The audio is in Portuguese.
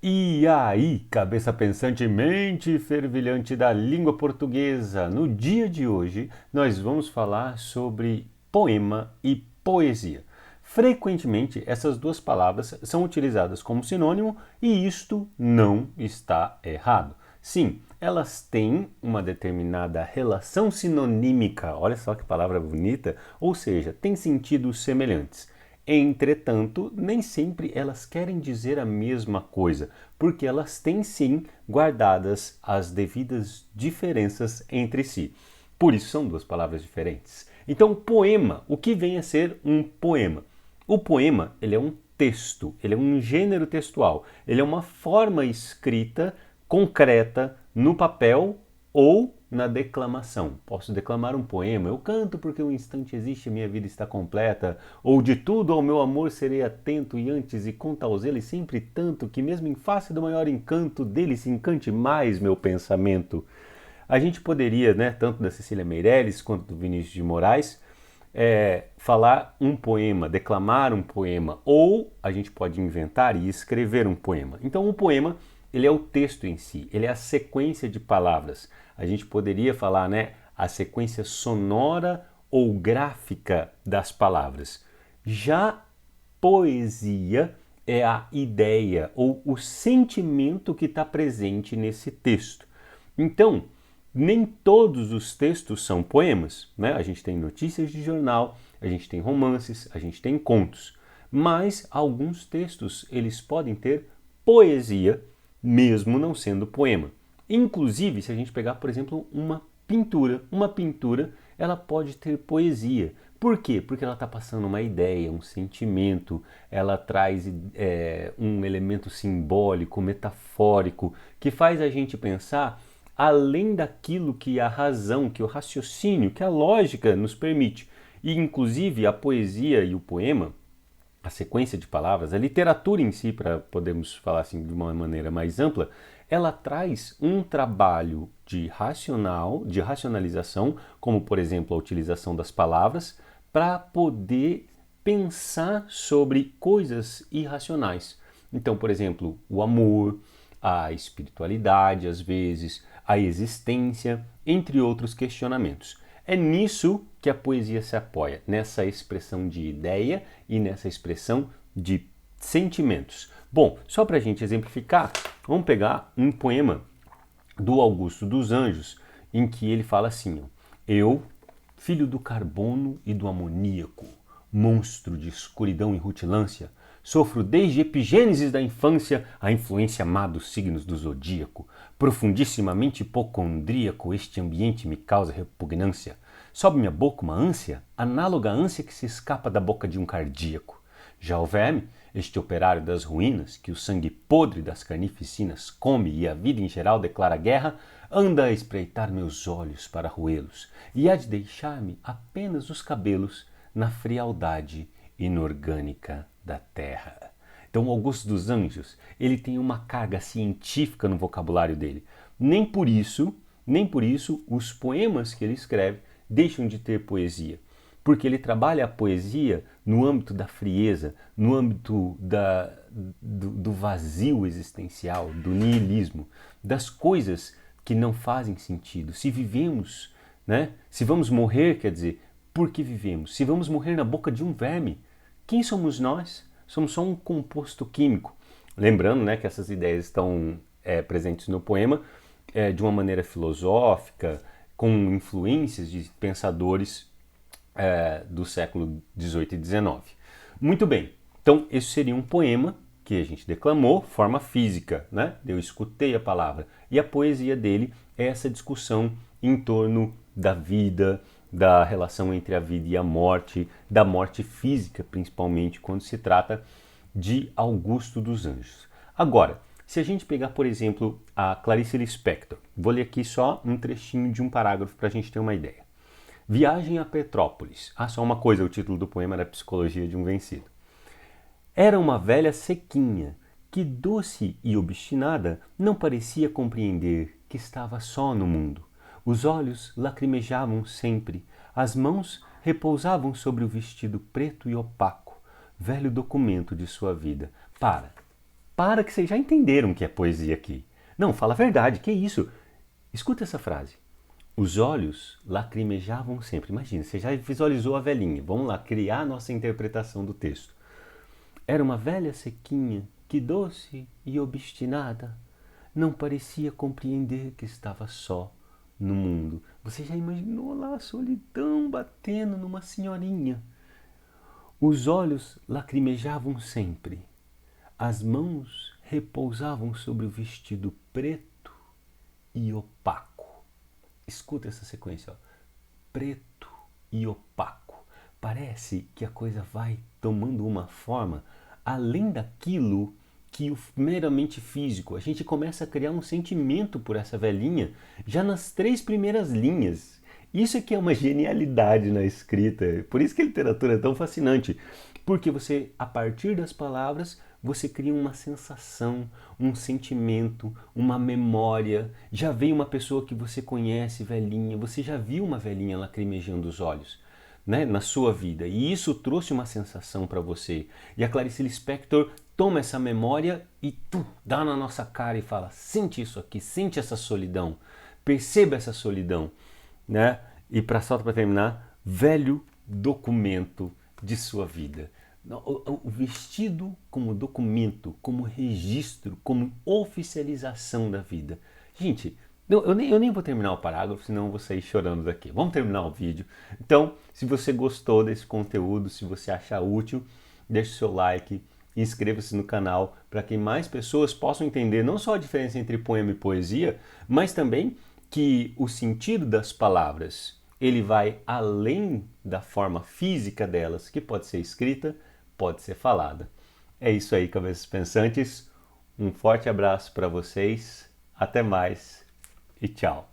E aí, cabeça pensante e mente fervilhante da língua portuguesa, no dia de hoje nós vamos falar sobre poema e poesia. Frequentemente, essas duas palavras são utilizadas como sinônimo e isto não está errado. Sim, elas têm uma determinada relação sinonímica, olha só que palavra bonita, ou seja, têm sentidos semelhantes. Entretanto, nem sempre elas querem dizer a mesma coisa, porque elas têm sim guardadas as devidas diferenças entre si. Por isso são duas palavras diferentes. Então, poema, o que vem a ser um poema? O poema, ele é um texto, ele é um gênero textual, ele é uma forma escrita concreta no papel ou na declamação. Posso declamar um poema, eu canto porque um instante existe e minha vida está completa, ou de tudo ao meu amor serei atento e antes e com tal zelo e sempre tanto que mesmo em face do maior encanto dele se encante mais meu pensamento. A gente poderia, né, tanto da Cecília Meirelles quanto do Vinícius de Moraes, falar um poema, declamar um poema, ou a gente pode inventar e escrever um poema. Então, o poema, ele é o texto em si, ele é a sequência de palavras. A gente poderia falar, né, a sequência sonora ou gráfica das palavras. Já poesia é a ideia ou o sentimento que está presente nesse texto. Então, nem todos os textos são poemas, né? A gente tem notícias de jornal, a gente tem romances, a gente tem contos, mas alguns textos eles podem ter poesia, mesmo não sendo poema. Inclusive, se a gente pegar, por exemplo, uma pintura, ela pode ter poesia. Por quê? Porque ela está passando uma ideia, um sentimento, ela traz um elemento simbólico, metafórico, que faz a gente pensar além daquilo que a razão, que o raciocínio, que a lógica nos permite. E, inclusive, a poesia e o poema, a sequência de palavras, a literatura em si, para podermos falar assim de uma maneira mais ampla, ela traz um trabalho de racionalização, como por exemplo a utilização das palavras, para poder pensar sobre coisas irracionais. Então, por exemplo, o amor, a espiritualidade, às vezes, a existência, entre outros questionamentos. É nisso que a poesia se apoia, nessa expressão de ideia e nessa expressão de sentimentos. Bom, só para a gente exemplificar, vamos pegar um poema do Augusto dos Anjos, em que ele fala assim: eu, filho do carbono e do amoníaco, monstro de escuridão e rutilância, sofro desde epigênesis da infância a influência má dos signos do zodíaco. Profundissimamente hipocondríaco, este ambiente me causa repugnância. Sobe minha boca uma ânsia, análoga à ânsia que se escapa da boca de um cardíaco. Já o verme, este operário das ruínas, que o sangue podre das carnificinas come e a vida em geral declara guerra, anda a espreitar meus olhos para roê-los, e há de deixar-me apenas os cabelos na frialdade inorgânica da terra. Então, Augusto dos Anjos, ele tem uma carga científica no vocabulário dele. Nem por isso, os poemas que ele escreve deixam de ter poesia. Porque ele trabalha a poesia no âmbito da frieza, no âmbito do vazio existencial, do niilismo, das coisas que não fazem sentido. Se vivemos, né? Se vamos morrer, quer dizer, por que vivemos? Se vamos morrer na boca de um verme, quem somos nós? Somos só um composto químico. Lembrando, né, que essas ideias estão presentes no poema de uma maneira filosófica, com influências de pensadores do século XVIII e XIX. Muito bem, então esse seria um poema que a gente declamou, forma física, né? Eu escutei a palavra. E a poesia dele é essa discussão em torno da vida, da relação entre a vida e a morte, da morte física, principalmente quando se trata de Augusto dos Anjos. Agora, se a gente pegar, por exemplo, a Clarice Lispector, vou ler aqui só um trechinho de um parágrafo para a gente ter uma ideia. Viagem a Petrópolis. Ah, só uma coisa, o título do poema era Psicologia de um Vencido. Era uma velha sequinha, que doce e obstinada não parecia compreender que estava só no mundo. Os olhos lacrimejavam sempre, as mãos repousavam sobre o vestido preto e opaco, velho documento de sua vida. Para. Para que vocês já entenderam que é poesia aqui. Não, fala a verdade, que isso? Escuta essa frase. Os olhos lacrimejavam sempre. Imagina, você já visualizou a velhinha. Vamos lá, criar a nossa interpretação do texto. Era uma velha sequinha que, doce e obstinada, não parecia compreender que estava só no mundo. Você já imaginou lá a solidão batendo numa senhorinha? Os olhos lacrimejavam sempre. As mãos repousavam sobre o vestido preto e opaco. Escuta essa sequência, ó. Preto e opaco. Parece que a coisa vai tomando uma forma além daquilo que o meramente físico. A gente começa a criar um sentimento por essa velhinha já nas 3 primeiras linhas. Isso aqui é uma genialidade na escrita. Por isso que a literatura é tão fascinante. Porque você, a partir das palavras, você cria uma sensação, um sentimento, uma memória. Já veio uma pessoa que você conhece, velhinha, você já viu uma velhinha lacrimejando os olhos, né, na sua vida. E isso trouxe uma sensação para você. E a Clarice Lispector toma essa memória e dá na nossa cara e fala: sente isso aqui, sente essa solidão, perceba essa solidão, né? E só para terminar, velho documento de sua vida. O vestido como documento, como registro, como oficialização da vida. Gente, eu nem vou terminar o parágrafo, senão eu vou sair chorando daqui. Vamos terminar o vídeo. Então, se você gostou desse conteúdo, se você achar útil, deixe o seu like, inscreva-se no canal para que mais pessoas possam entender não só a diferença entre poema e poesia, mas também que o sentido das palavras ele vai além da forma física delas, que pode ser escrita, pode ser falada. É isso aí, cabeças pensantes. Um forte abraço para vocês. Até mais e tchau.